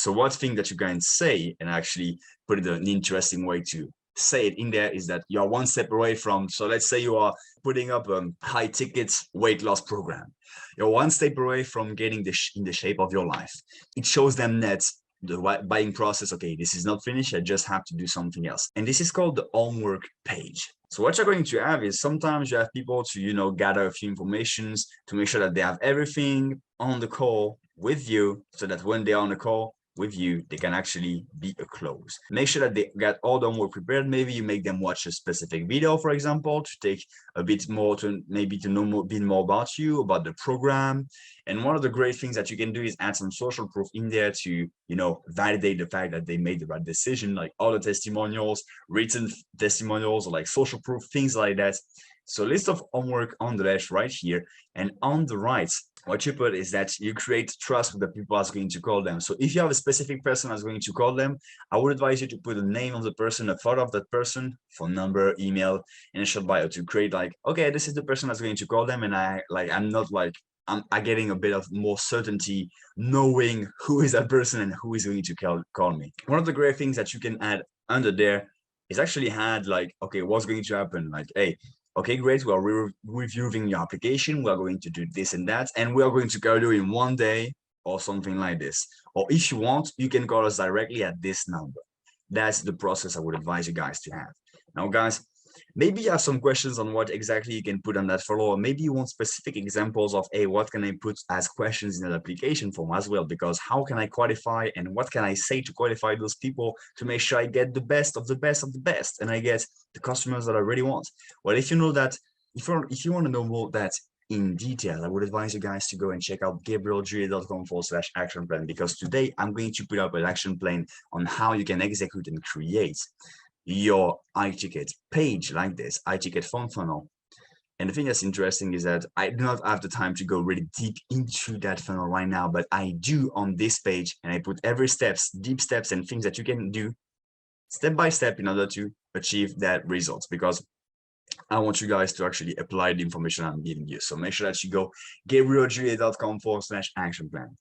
So one thing that you can say, and actually put it in an interesting way to say it in there, is that you're one step away from, so let's say you are putting up a high ticket weight loss program. You're one step away from getting in the shape of your life. It shows them that the buying process, okay, this is not finished, I just have to do something else. And this is called the homework page. So what you're going to have is sometimes you have people to, gather a few informations to make sure that they have everything on the call with you, so that when they're on the call with you, they can actually be a close. Make sure that they get all the homework prepared. Maybe you make them watch a specific video, for example, to take a bit more to know a bit more about you, about the program. And one of the great things that you can do is add some social proof in there to, validate the fact that they made the right decision, like all the testimonials, written testimonials, or like social proof, things like that. So list of homework on the left right here, and on the right, what you put is that you create trust with the people that's going to call them. So if you have a specific person that's going to call them, I would advise you to put the name of the person, a photo of that person, phone number, email, and a short bio to create like, okay, this is the person that's going to call them. And I'm getting a bit of more certainty knowing who is that person and who is going to call me. One of the great things that you can add under there is actually add like, okay, what's going to happen? Like, hey, okay, great, we are reviewing your application, we are going to do this and that, and we are going to call you in 1 day or something like this. Or if you want, you can call us directly at this number. That's the process I would advise you guys to have. Now, guys, maybe you have some questions on what exactly you can put on that follow, or maybe you want specific examples of, hey, what can I put as questions in the application form as well? Because how can I qualify, and what can I say to qualify those people to make sure I get the best of the best of the best, and I get the customers that I really want? Well, if you know that, if you want to know more that in detail, I would advise you guys to go and check out gabrieljulié.com/action plan, because today I'm going to put up an action plan on how you can execute and create your iTicket page like this, iTicket phone funnel. And the thing that's interesting is that I do not have the time to go really deep into that funnel right now, but I do on this page, and I put every deep steps and things that you can do step by step in order to achieve that results, because I want you guys to actually apply the information I'm giving you. So make sure that you go gabrieljulié.com/action plan.